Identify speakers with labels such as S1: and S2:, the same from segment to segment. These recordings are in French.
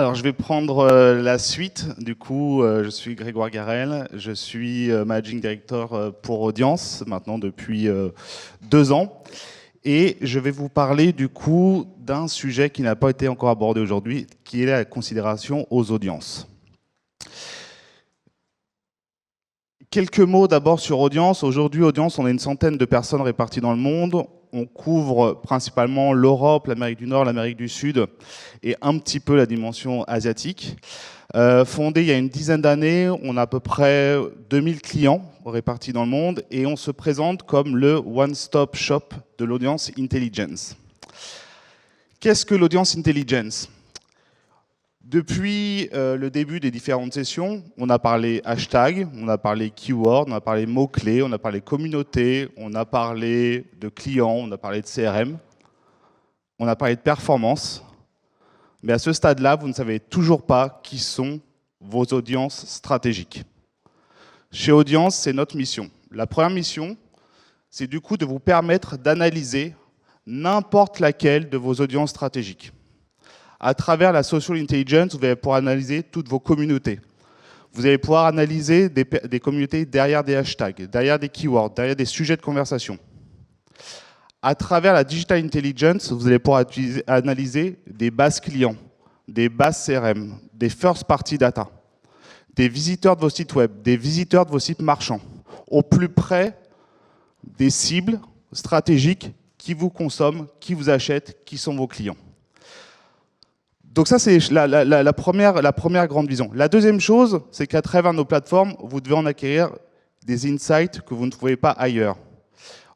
S1: Alors, je vais prendre la suite. Du coup, je suis Grégoire Garel. Je suis Managing Director pour Audience, maintenant depuis 2 ans. Et je vais vous parler du coup d'un sujet qui n'a pas été encore abordé aujourd'hui, qui est la considération aux audiences. Quelques mots d'abord sur Audience. Aujourd'hui, Audience, on est une centaine de personnes réparties dans le monde. On couvre principalement l'Europe, l'Amérique du Nord, l'Amérique du Sud et un petit peu la dimension asiatique. Fondé il y a une dizaine d'années, on a à peu près 2000 clients répartis dans le monde et on se présente comme le one-stop shop de l'audience intelligence. Qu'est-ce que l'audience intelligence ? Depuis le début des différentes sessions, on a parlé hashtag, on a parlé keyword, on a parlé mots-clés, on a parlé communauté, on a parlé de clients, on a parlé de CRM, on a parlé de performance. Mais à ce stade-là, vous ne savez toujours pas qui sont vos audiences stratégiques. Chez Audience, c'est notre mission. La première mission, c'est du coup de vous permettre d'analyser n'importe laquelle de vos audiences stratégiques. À travers la social intelligence, vous allez pouvoir analyser toutes vos communautés. Vous allez pouvoir analyser des communautés derrière des hashtags, derrière des keywords, derrière des sujets de conversation. À travers la digital intelligence, vous allez pouvoir analyser des bases clients, des bases CRM, des first party data, des visiteurs de vos sites web, des visiteurs de vos sites marchands, au plus près des cibles stratégiques qui vous consomment, qui vous achètent, qui sont vos clients. Donc ça, c'est la première grande vision. La deuxième chose, c'est qu'à travers nos plateformes, vous devez en acquérir des insights que vous ne trouvez pas ailleurs.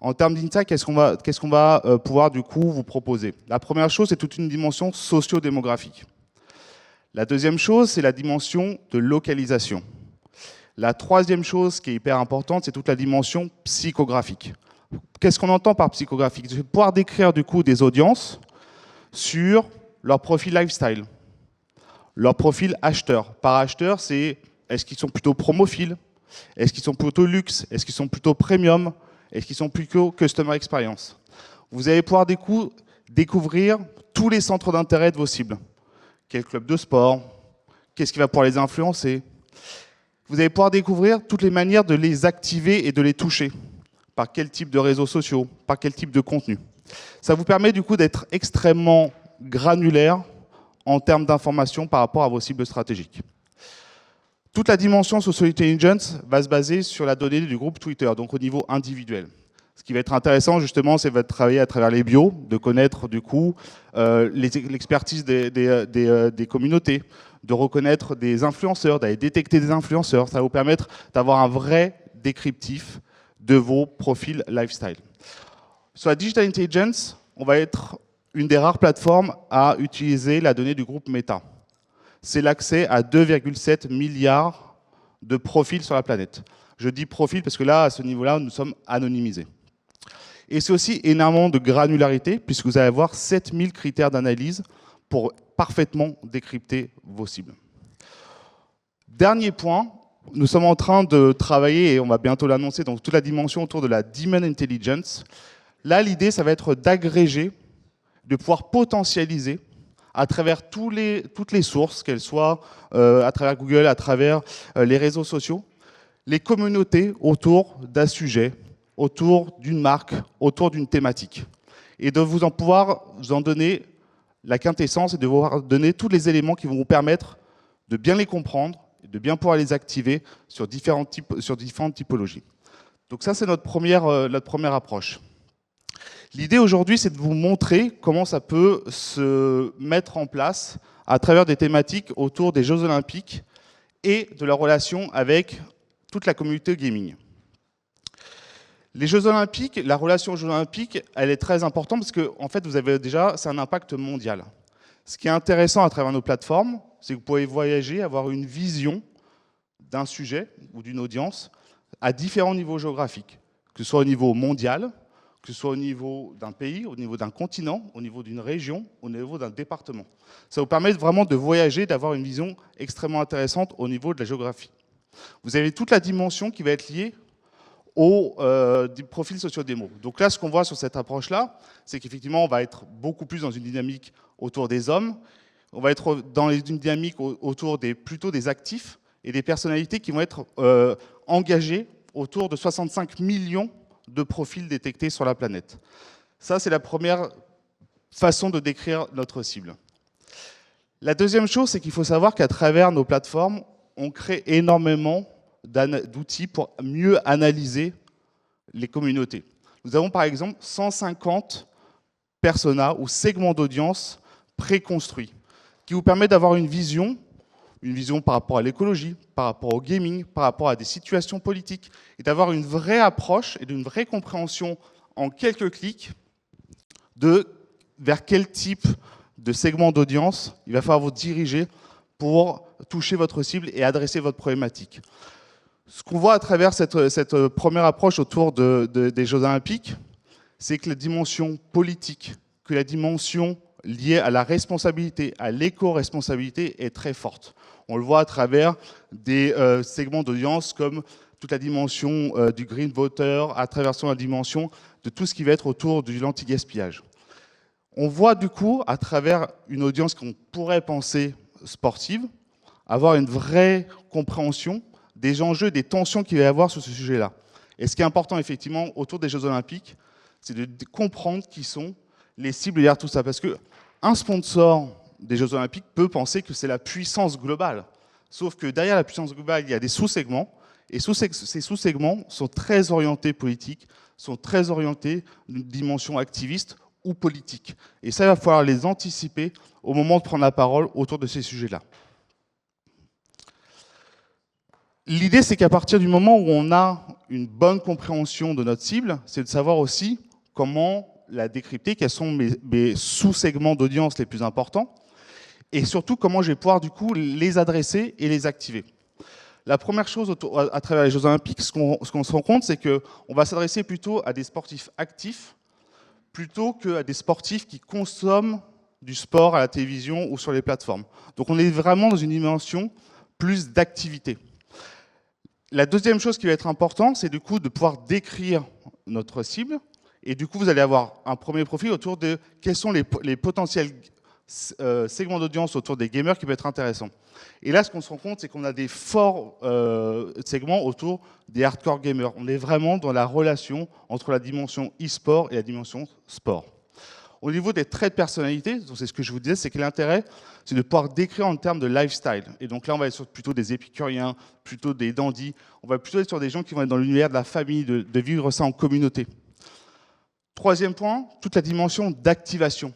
S1: En termes d'insights, qu'est-ce qu'on va pouvoir du coup vous proposer? La première chose, c'est toute une dimension socio-démographique. La deuxième chose, c'est la dimension de localisation. La troisième chose qui est hyper importante, c'est toute la dimension psychographique. Qu'est-ce qu'on entend par psychographique? C'est pouvoir décrire du coup des audiences sur leur profil lifestyle, leur profil acheteur. Par acheteur, c'est est-ce qu'ils sont plutôt promophiles? Est-ce qu'ils sont plutôt luxe? Est-ce qu'ils sont plutôt premium? Est-ce qu'ils sont plutôt customer experience? Vous allez pouvoir découvrir tous les centres d'intérêt de vos cibles. Quel club de sport? Qu'est-ce qui va pouvoir les influencer? Vous allez pouvoir découvrir toutes les manières de les activer et de les toucher. Par quel type de réseaux sociaux? Par quel type de contenu? Ça vous permet du coup d'être extrêmement granulaire en termes d'informations par rapport à vos cibles stratégiques. Toute la dimension social intelligence va se baser sur la donnée du groupe Twitter, donc au niveau individuel. Ce qui va être intéressant justement, c'est de travailler à travers les bios, de connaître du coup l'expertise des communautés, de reconnaître des influenceurs, d'aller détecter des influenceurs. Ça va vous permettre d'avoir un vrai décryptif de vos profils lifestyle. Sur la digital intelligence, on va être une des rares plateformes à utiliser la donnée du groupe Meta. C'est l'accès à 2,7 milliards de profils sur la planète. Je dis profil parce que là, à ce niveau-là, nous sommes anonymisés. Et c'est aussi énormément de granularité, puisque vous allez avoir 7000 critères d'analyse pour parfaitement décrypter vos cibles. Dernier point, nous sommes en train de travailler, et on va bientôt l'annoncer, dans toute la dimension autour de la Demand Intelligence. Là, l'idée, ça va être d'agréger, de pouvoir potentialiser à travers toutes les sources, qu'elles soient à travers Google, à travers les réseaux sociaux, les communautés autour d'un sujet, autour d'une marque, autour d'une thématique. Et de pouvoir vous en donner la quintessence et de vous donner tous les éléments qui vont vous permettre de bien les comprendre, et de bien pouvoir les activer sur différentes typologies. Donc ça, c'est notre première approche. L'idée aujourd'hui, c'est de vous montrer comment ça peut se mettre en place à travers des thématiques autour des Jeux Olympiques et de leur relation avec toute la communauté gaming. Les Jeux Olympiques, la relation aux Jeux Olympiques, elle est très importante parce que, en fait, vous avez déjà, c'est un impact mondial. Ce qui est intéressant à travers nos plateformes, c'est que vous pouvez voyager, avoir une vision d'un sujet ou d'une audience à différents niveaux géographiques, que ce soit au niveau mondial, que ce soit au niveau d'un pays, au niveau d'un continent, au niveau d'une région, au niveau d'un département. Ça vous permet vraiment de voyager, d'avoir une vision extrêmement intéressante au niveau de la géographie. Vous avez toute la dimension qui va être liée au profil socio-démo. Donc là, ce qu'on voit sur cette approche-là, c'est qu'effectivement, on va être beaucoup plus dans une dynamique autour des hommes. On va être dans une dynamique autour plutôt des actifs et des personnalités qui vont être engagées autour de 65 millions de profils détectés sur la planète. Ça, c'est la première façon de décrire notre cible. La deuxième chose, c'est qu'il faut savoir qu'à travers nos plateformes, on crée énormément d'outils pour mieux analyser les communautés. Nous avons par exemple 150 personas ou segments d'audience préconstruits qui vous permettent d'avoir une vision par rapport à l'écologie, par rapport au gaming, par rapport à des situations politiques, et d'avoir une vraie approche et d'une vraie compréhension en quelques clics de vers quel type de segment d'audience il va falloir vous diriger pour toucher votre cible et adresser votre problématique. Ce qu'on voit à travers cette première approche autour des Jeux Olympiques, c'est que la dimension politique, que la dimension liée à la responsabilité, à l'éco-responsabilité est très forte. On le voit à travers des segments d'audience comme toute la dimension du green voter, à travers la dimension de tout ce qui va être autour de l'anti-gaspillage. On voit du coup, à travers une audience qu'on pourrait penser sportive, avoir une vraie compréhension des enjeux, des tensions qu'il va y avoir sur ce sujet-là. Et ce qui est important effectivement autour des Jeux Olympiques, c'est de comprendre qui sont les cibles derrière tout ça. Parce qu'un sponsor des Jeux Olympiques peut penser que c'est la puissance globale. Sauf que derrière la puissance globale, il y a des sous-segments. Et ces sous-segments sont très orientés politiques, sont très orientés d'une dimension activiste ou politique. Et ça, il va falloir les anticiper au moment de prendre la parole autour de ces sujets-là. L'idée, c'est qu'à partir du moment où on a une bonne compréhension de notre cible, c'est de savoir aussi comment la décrypter, quels sont mes sous-segments d'audience les plus importants, et surtout comment je vais pouvoir du coup les adresser et les activer. La première chose à travers les Jeux Olympiques, ce qu'on se rend compte, c'est qu'on va s'adresser plutôt à des sportifs actifs, plutôt qu'à des sportifs qui consomment du sport à la télévision ou sur les plateformes. Donc on est vraiment dans une dimension plus d'activité. La deuxième chose qui va être importante, c'est du coup de pouvoir décrire notre cible. Et du coup, vous allez avoir un premier profil autour de quels sont les potentiels segments d'audience autour des gamers qui peuvent être intéressants. Et là, ce qu'on se rend compte, c'est qu'on a des forts segments autour des hardcore gamers. On est vraiment dans la relation entre la dimension e-sport et la dimension sport. Au niveau des traits de personnalité, c'est ce que je vous disais, c'est que l'intérêt, c'est de pouvoir décrire en termes de lifestyle. Et donc là, on va être sur plutôt des épicuriens, plutôt des dandys. On va plutôt être sur des gens qui vont être dans l'univers de la famille, de vivre ça en communauté. Troisième point, toute la dimension d'activation.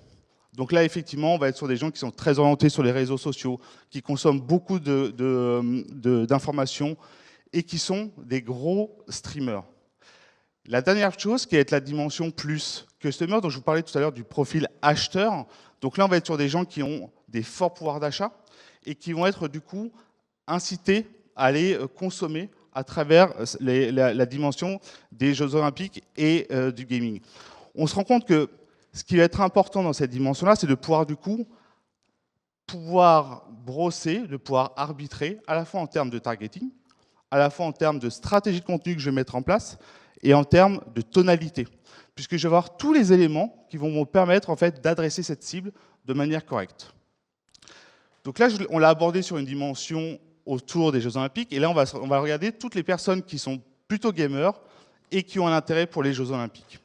S1: Donc là, effectivement, on va être sur des gens qui sont très orientés sur les réseaux sociaux, qui consomment beaucoup d'informations et qui sont des gros streamers. La dernière chose, qui va être la dimension plus customer, dont je vous parlais tout à l'heure du profil acheteur. Donc là, on va être sur des gens qui ont des forts pouvoirs d'achat et qui vont être du coup incités à aller consommer à travers la dimension des Jeux Olympiques et du gaming. On se rend compte que ce qui va être important dans cette dimension-là, c'est de pouvoir du coup brosser, de pouvoir arbitrer, à la fois en termes de targeting, à la fois en termes de stratégie de contenu que je vais mettre en place, et en termes de tonalité, puisque je vais avoir tous les éléments qui vont me permettre en fait, d'adresser cette cible de manière correcte. Donc là, on l'a abordé sur une dimension autour des Jeux Olympiques, et là, on va regarder toutes les personnes qui sont plutôt gamers et qui ont un intérêt pour les Jeux Olympiques.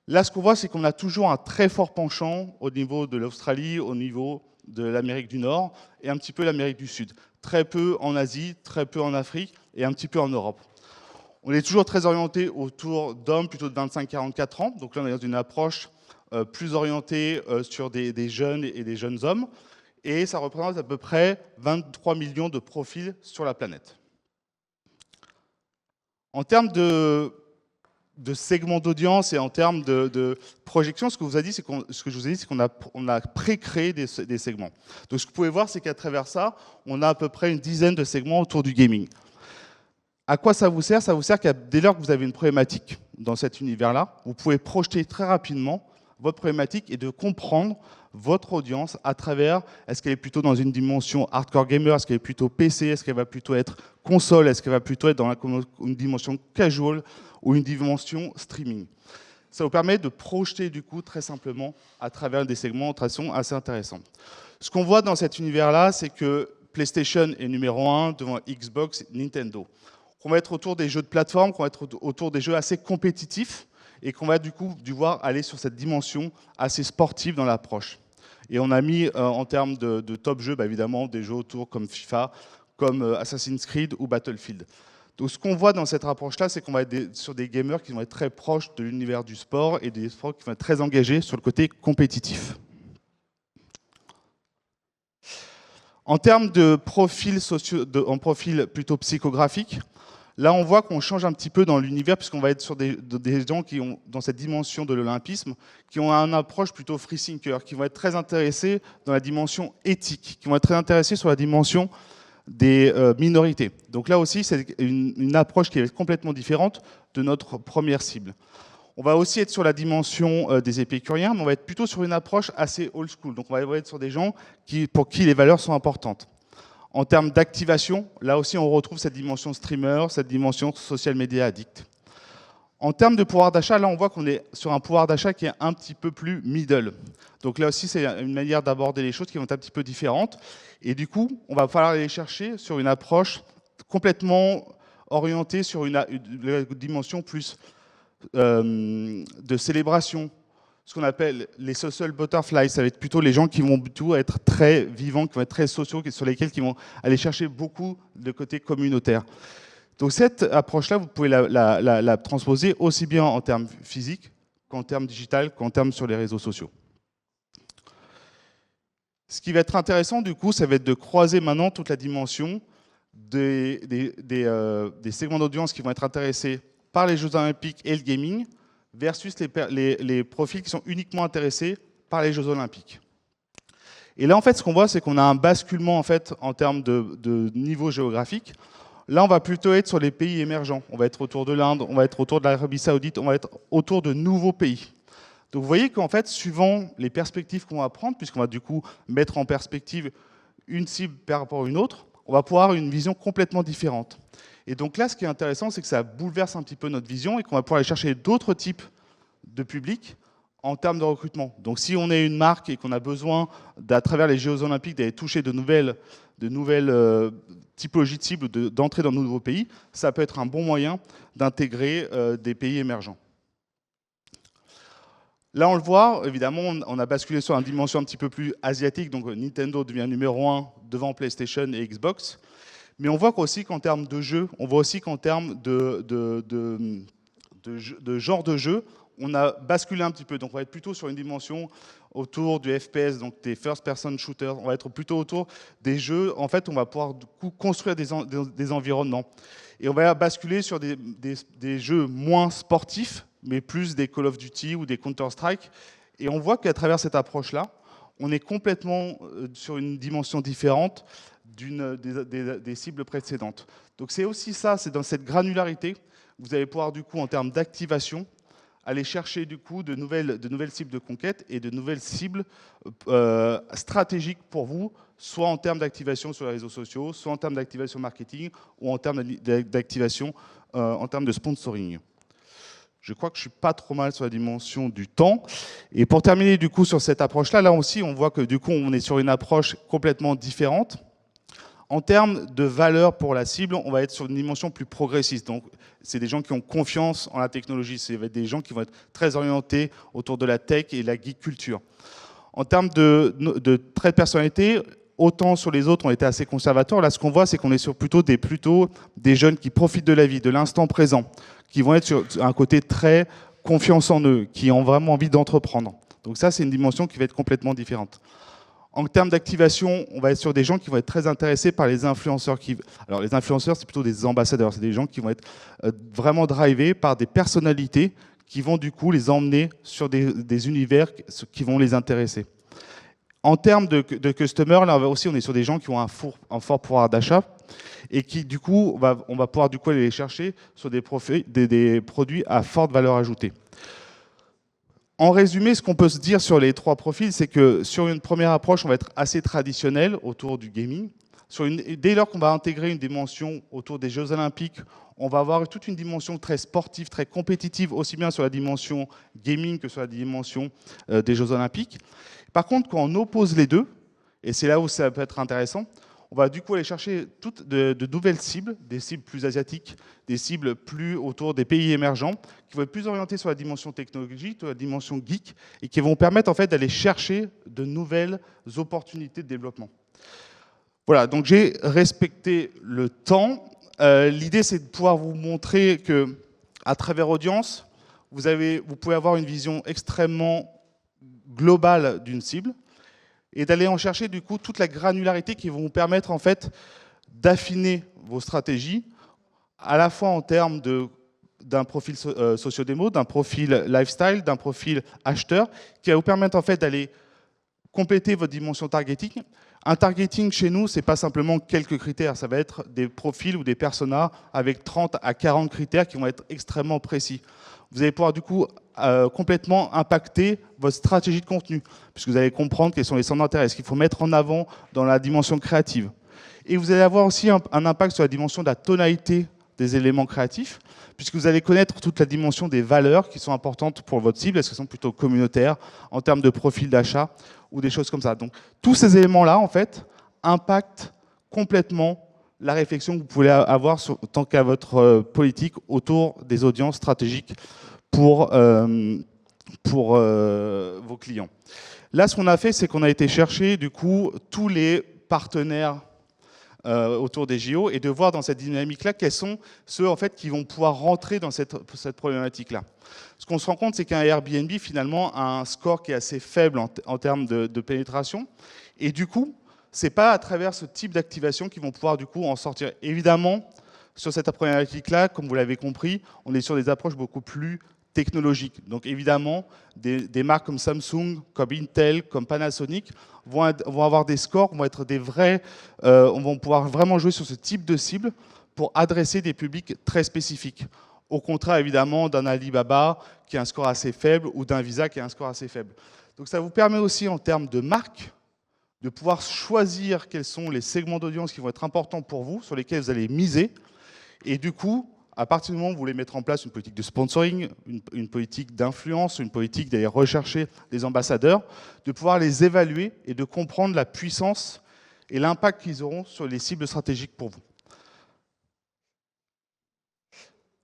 S1: Là, ce qu'on voit, c'est qu'on a toujours un très fort penchant au niveau de l'Australie, au niveau de l'Amérique du Nord et un petit peu l'Amérique du Sud. Très peu en Asie, très peu en Afrique et un petit peu en Europe. On est toujours très orienté autour d'hommes plutôt de 25-44 ans. Donc là, on est dans une approche plus orientée sur des jeunes et des jeunes hommes. Et ça représente à peu près 23 millions de profils sur la planète. En termes de segments d'audience et en termes de projection, ce que je vous ai dit, c'est qu'on a pré-créé des segments. Donc ce que vous pouvez voir, c'est qu'à travers ça, on a à peu près une dizaine de segments autour du gaming. À quoi ça vous sert? Ça vous sert qu'à dès lors que vous avez une problématique dans cet univers-là, vous pouvez projeter très rapidement votre problématique et de comprendre votre audience à travers, est-ce qu'elle est plutôt dans une dimension hardcore gamer, est-ce qu'elle est plutôt PC, est-ce qu'elle va plutôt être console, est-ce qu'elle va plutôt être dans une dimension casual ou une dimension streaming. Ça vous permet de projeter du coup très simplement à travers des segments de façon assez intéressante. Ce qu'on voit dans cet univers-là, c'est que PlayStation est numéro 1 devant Xbox et Nintendo. On va être autour des jeux de plateforme, qu'on va être autour des jeux assez compétitifs et qu'on va du coup devoir aller sur cette dimension assez sportive dans l'approche. Et on a mis en termes de top jeux, évidemment, des jeux autour comme FIFA, comme Assassin's Creed ou Battlefield. Donc ce qu'on voit dans cette approche-là, c'est qu'on va être sur des gamers qui vont être très proches de l'univers du sport et des sports qui vont être très engagés sur le côté compétitif. En termes de profil, en profil plutôt psychographique, là on voit qu'on change un petit peu dans l'univers puisqu'on va être sur des gens qui ont, dans cette dimension de l'olympisme, qui ont une approche plutôt free thinker, qui vont être très intéressés dans la dimension éthique, qui vont être très intéressés sur la dimension des minorités. Donc là aussi, c'est une approche qui est complètement différente de notre première cible. On va aussi être sur la dimension des épicuriens, mais on va être plutôt sur une approche assez old school. Donc on va être sur des gens pour qui les valeurs sont importantes. En termes d'activation, là aussi on retrouve cette dimension streamer, cette dimension social media addict. En termes de pouvoir d'achat, là on voit qu'on est sur un pouvoir d'achat qui est un petit peu plus middle. Donc là aussi c'est une manière d'aborder les choses qui vont être un petit peu différentes. Et du coup, on va falloir aller chercher sur une approche complètement orientée sur une dimension plus de célébration, ce qu'on appelle les social butterflies. Ça va être plutôt les gens qui vont plutôt être très vivants, qui vont être très sociaux, sur lesquels ils vont aller chercher beaucoup de côté communautaire. Donc cette approche-là, vous pouvez la transposer aussi bien en termes physiques qu'en termes digital, qu'en termes sur les réseaux sociaux. Ce qui va être intéressant, du coup, ça va être de croiser maintenant toute la dimension des segments d'audience qui vont être intéressés par les Jeux Olympiques et le gaming versus les profils qui sont uniquement intéressés par les Jeux Olympiques. Et là, en fait, ce qu'on voit, c'est qu'on a un basculement en fait, en termes de niveau géographique. Là, on va plutôt être sur les pays émergents. On va être autour de l'Inde, on va être autour de l'Arabie Saoudite, on va être autour de nouveaux pays. Donc vous voyez qu'en fait, suivant les perspectives qu'on va prendre, puisqu'on va du coup mettre en perspective une cible par rapport à une autre, on va pouvoir avoir une vision complètement différente. Et donc là, ce qui est intéressant, c'est que ça bouleverse un petit peu notre vision et qu'on va pouvoir aller chercher d'autres types de publics en termes de recrutement. Donc si on est une marque et qu'on a besoin, à travers les Jeux Olympiques, d'aller toucher de nouvelles typologies de cibles, d'entrer dans de nouveaux pays, ça peut être un bon moyen d'intégrer des pays émergents. Là, on le voit, évidemment, on a basculé sur une dimension un petit peu plus asiatique, donc Nintendo devient numéro 1 devant PlayStation et Xbox. Mais on voit aussi qu'en termes de jeux, on voit aussi qu'en termes de genre de jeu, on a basculé un petit peu. Donc on va être plutôt sur une dimension autour du FPS, donc des first person shooters. On va être plutôt autour des jeux. En fait, on va pouvoir du coup construire des environnements. Et on va basculer sur des jeux moins sportifs, mais plus des Call of Duty ou des Counter-Strike. Et on voit qu'à travers cette approche-là, on est complètement sur une dimension différente des cibles précédentes. Donc c'est aussi ça, c'est dans cette granularité que vous allez pouvoir du coup en termes d'activation aller chercher du coup de nouvelles cibles de conquête et de nouvelles cibles stratégiques pour vous, soit en termes d'activation sur les réseaux sociaux, soit en termes d'activation marketing ou en termes d'activation en termes de sponsoring. Je crois que je ne suis pas trop mal sur la dimension du temps. Et pour terminer du coup sur cette approche-là, là aussi on voit que du coup on est sur une approche complètement différente. En termes de valeur pour la cible, on va être sur une dimension plus progressiste. Donc, c'est des gens qui ont confiance en la technologie. C'est des gens qui vont être très orientés autour de la tech et de la geek culture. En termes de traits de personnalité, autant sur les autres, on était assez conservateurs. Là, ce qu'on voit, c'est qu'on est sur plutôt des jeunes qui profitent de la vie, de l'instant présent, qui vont être sur un côté très confiance en eux, qui ont vraiment envie d'entreprendre. Donc ça, c'est une dimension qui va être complètement différente. En termes d'activation, on va être sur des gens qui vont être très intéressés par les influenceurs. Alors les influenceurs, c'est plutôt des ambassadeurs. C'est des gens qui vont être vraiment drivés par des personnalités qui vont du coup les emmener sur des univers qui vont les intéresser. En termes de customers, là aussi, on est sur des gens qui ont un fort pouvoir d'achat et qui du coup, on va pouvoir du coup aller les chercher sur des produits à forte valeur ajoutée. En résumé, ce qu'on peut se dire sur les trois profils, c'est que sur une première approche, on va être assez traditionnel autour du gaming. Dès lors qu'on va intégrer une dimension autour des Jeux Olympiques, on va avoir toute une dimension très sportive, très compétitive, aussi bien sur la dimension gaming que sur la dimension des Jeux Olympiques. Par contre, quand on oppose les deux, Et c'est là où ça peut être intéressant. On va du coup aller chercher toutes de nouvelles cibles, des cibles plus asiatiques, des cibles plus autour des pays émergents, qui vont être plus orientées sur la dimension technologique, sur la dimension geek, et qui vont permettre en fait d'aller chercher de nouvelles opportunités de développement. Voilà, donc j'ai respecté le temps. L'idée, c'est de pouvoir vous montrer que, à travers Audience, vous pouvez avoir une vision extrêmement globale d'une cible, et d'aller en chercher du coup toute la granularité qui vont vous permettre en fait d'affiner vos stratégies, à la fois en termes d'un profil socio-démo, d'un profil lifestyle, d'un profil acheteur, qui va vous permettre en fait d'aller compléter votre dimension targeting. Un targeting chez nous, c'est pas simplement quelques critères, ça va être des profils ou des personas avec 30 à 40 critères qui vont être extrêmement précis. Vous allez pouvoir du coup complètement impacter votre stratégie de contenu, puisque vous allez comprendre quels sont les centres d'intérêt, ce qu'il faut mettre en avant dans la dimension créative. Et vous allez avoir aussi un impact sur la dimension de la tonalité des éléments créatifs, puisque vous allez connaître toute la dimension des valeurs qui sont importantes pour votre cible. Est-ce qu'elles sont plutôt communautaires, en termes de profil d'achat, ou des choses comme ça. Donc tous ces éléments-là, en fait, impactent complètement la réflexion que vous pouvez avoir tant qu'à votre politique autour des audiences stratégiques pour vos clients. Là, ce qu'on a fait, c'est qu'on a été chercher, du coup, tous les partenaires autour des JO et de voir dans cette dynamique-là quels sont ceux en fait, qui vont pouvoir rentrer dans cette problématique-là. Ce qu'on se rend compte, c'est qu'un Airbnb, finalement, a un score qui est assez faible en termes de pénétration. Et du coup, ce n'est pas à travers ce type d'activation qu'ils vont pouvoir du coup, en sortir. Évidemment, sur cette problématique-là, comme vous l'avez compris, on est sur des approches beaucoup plus technologiques. Donc évidemment, des marques comme Samsung, comme Intel, comme Panasonic vont avoir des scores, vont être des vrais, on va pouvoir vraiment jouer sur ce type de cible pour adresser des publics très spécifiques. Au contraire, évidemment, d'un Alibaba qui a un score assez faible ou d'un Visa qui a un score assez faible. Donc ça vous permet aussi, en termes de marque, de pouvoir choisir quels sont les segments d'audience qui vont être importants pour vous, sur lesquels vous allez miser. Et du coup, à partir du moment où vous voulez mettre en place une politique de sponsoring, une politique d'influence, une politique d'aller rechercher des ambassadeurs, de pouvoir les évaluer et de comprendre la puissance et l'impact qu'ils auront sur les cibles stratégiques pour vous.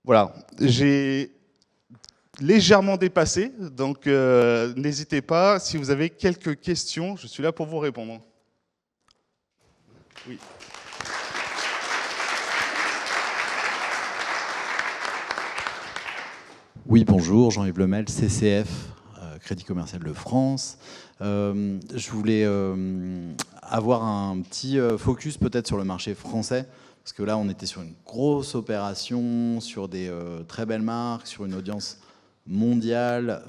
S1: Voilà, j'ai légèrement dépassé, donc n'hésitez pas, si vous avez quelques questions, je suis là pour vous répondre. Oui.
S2: Oui, bonjour, Jean-Yves Lemel, CCF, Crédit Commercial de France. Je voulais avoir un petit focus peut-être sur le marché français, parce que là, on était sur une grosse opération, sur des très belles marques, sur une audience mondiale.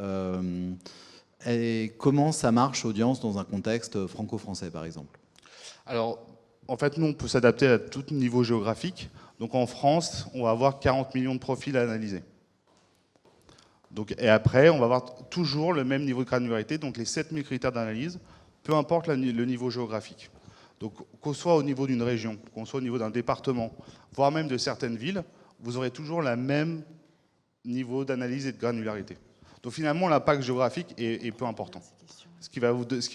S2: Et comment ça marche, audience, dans un contexte franco-français, par exemple?
S1: Alors, en fait, nous, on peut s'adapter à tout niveau géographique. Donc en France, on va avoir 40 millions de profils à analyser. Donc, et après, on va avoir toujours le même niveau de granularité, donc les 7000 critères d'analyse, peu importe le niveau géographique. Donc, qu'on soit au niveau d'une région, qu'on soit au niveau d'un département, voire même de certaines villes, vous aurez toujours le même niveau d'analyse et de granularité. Donc finalement, l'impact géographique est peu important. Ce qui va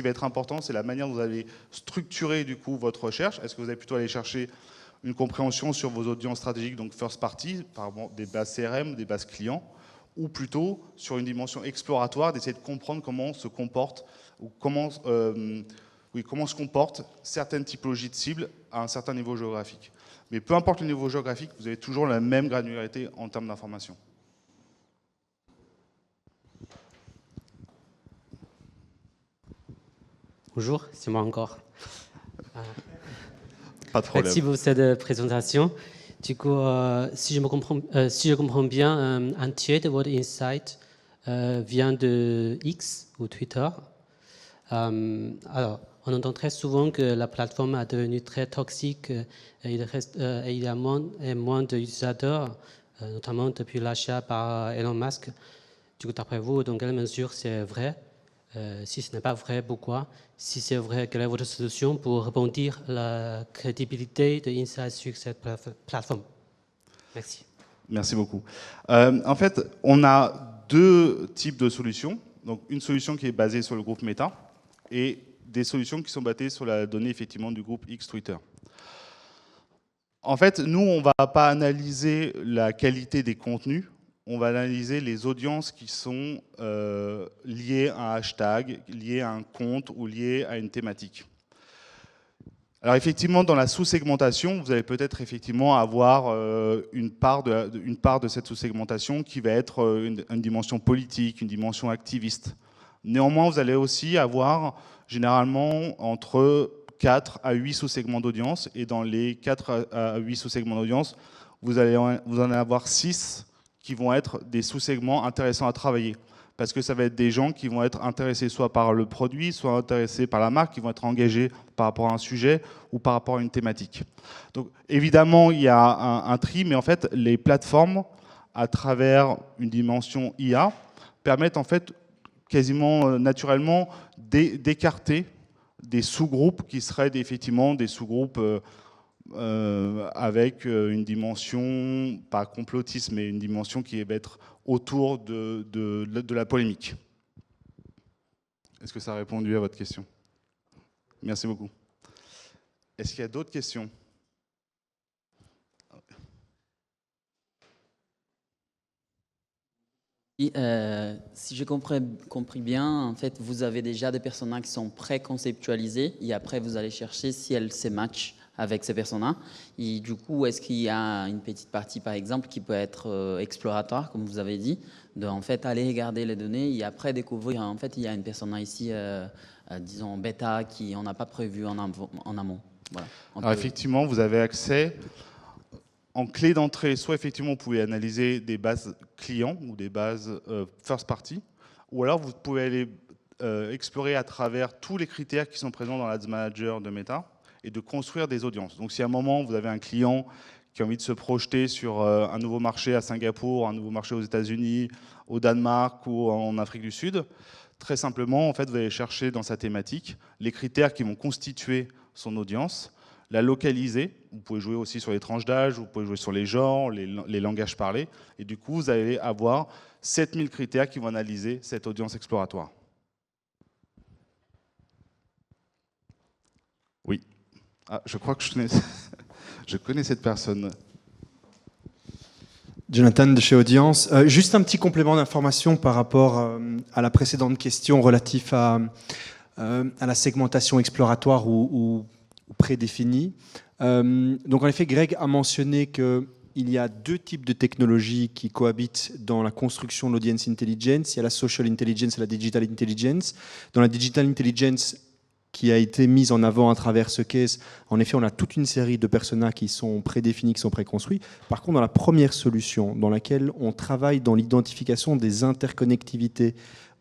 S1: être important, c'est la manière dont vous allez structurer du coup votre recherche. Est-ce que vous allez plutôt aller chercher une compréhension sur vos audiences stratégiques, donc first party, par exemple des bases CRM, des bases clients, ou plutôt sur une dimension exploratoire, d'essayer de comprendre comment se comportent ou comment se comportent certaines typologies de cibles à un certain niveau géographique. Mais peu importe le niveau géographique, vous avez toujours la même granularité en termes d'information.
S3: Bonjour, c'est moi encore.
S1: Pas de problème.
S3: Merci pour cette présentation. Du coup, si je comprends bien, un tiers de votre insight vient de X ou Twitter. Alors, on entend très souvent que la plateforme est devenue très toxique et il y a moins d'utilisateurs, notamment depuis l'achat par Elon Musk. Du coup, d'après vous, dans quelle mesure c'est vrai? Si ce n'est pas vrai, pourquoi? Si c'est vrai, quelle est votre solution pour rebondir la crédibilité de Insight sur cette plateforme? Merci.
S1: Merci beaucoup. En fait, on a deux types de solutions. Donc, une solution qui est basée sur le groupe Meta et des solutions qui sont basées sur la donnée effectivement du groupe X Twitter. En fait, nous, on ne va pas analyser la qualité des contenus, on va analyser les audiences qui sont liées à un hashtag, liées à un compte ou liées à une thématique. Alors effectivement, dans la sous-segmentation, vous allez peut-être effectivement avoir une part de cette sous-segmentation qui va être une dimension politique, une dimension activiste. Néanmoins, vous allez aussi avoir généralement entre 4 à 8 sous-segments d'audience, et dans les 4 à 8 sous-segments d'audience, vous en avoir 6 qui vont être des sous-segments intéressants à travailler. Parce que ça va être des gens qui vont être intéressés soit par le produit, soit intéressés par la marque, qui vont être engagés par rapport à un sujet ou par rapport à une thématique. Donc évidemment, il y a un tri, mais en fait, les plateformes, à travers une dimension IA, permettent en fait quasiment naturellement d'écarter des sous-groupes qui seraient effectivement des sous-groupes avec une dimension, pas complotiste, mais une dimension qui va être autour de la polémique. Est-ce que ça a répondu à votre question? Merci beaucoup. Est-ce qu'il y a d'autres questions?
S4: Si j'ai compris bien, en fait, vous avez déjà des personas qui sont pré-conceptualisés et après vous allez chercher si elles se matchent avec ces personas. Et du coup, est-ce qu'il y a une petite partie, par exemple, qui peut être exploratoire, comme vous avez dit, de en fait aller regarder les données et après découvrir, en fait, il y a une persona ici, disons bêta, qui on n'a pas prévu en amont. Voilà.
S1: Alors effectivement, vous avez accès en clé d'entrée, soit effectivement vous pouvez analyser des bases clients ou des bases first party, ou alors vous pouvez aller explorer à travers tous les critères qui sont présents dans l'Ads Manager de Meta et de construire des audiences. Donc si à un moment vous avez un client qui a envie de se projeter sur un nouveau marché à Singapour, un nouveau marché aux États-Unis, au Danemark ou en Afrique du Sud, très simplement, en fait, vous allez chercher dans sa thématique les critères qui vont constituer son audience, la localiser. Vous pouvez jouer aussi sur les tranches d'âge, vous pouvez jouer sur les genres, les langages parlés. Et du coup, vous allez avoir 7000 critères qui vont analyser cette audience exploratoire. Oui. Ah, je crois que je connais cette personne.
S5: Jonathan de chez Audience. Juste un petit complément d'information par rapport à la précédente question relative à la segmentation exploratoire ou prédéfinie. Donc en effet, Greg a mentionné qu'il y a deux types de technologies qui cohabitent dans la construction de l'audience intelligence. Il y a la social intelligence et la digital intelligence. Dans la digital intelligence, qui a été mise en avant à travers ce case, en effet, on a toute une série de personas qui sont prédéfinis, qui sont préconstruits. Par contre, dans la première solution, dans laquelle on travaille dans l'identification des interconnectivités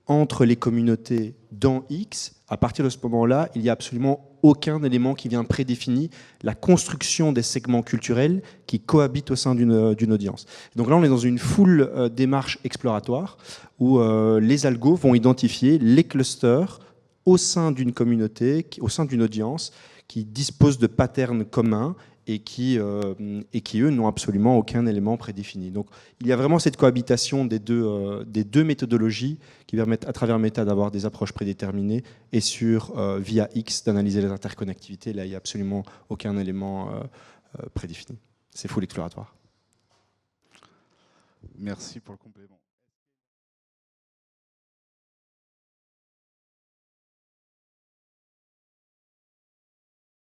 S5: entre les communautés dans X, à partir de ce moment-là, il n'y a absolument aucun élément qui vient prédéfinir la construction des segments culturels qui cohabitent au sein d'une audience. Donc là, on est dans une full démarche exploratoire où les algos vont identifier les clusters au sein d'une communauté, au sein d'une audience qui dispose de patterns communs et qui eux, n'ont absolument aucun élément prédéfini. Donc, il y a vraiment cette cohabitation des deux méthodologies qui permettent, à travers Meta, d'avoir des approches prédéterminées et via X, d'analyser les interconnectivités. Là, il n'y a absolument aucun élément prédéfini. C'est full exploratoire.
S1: Merci pour le complément.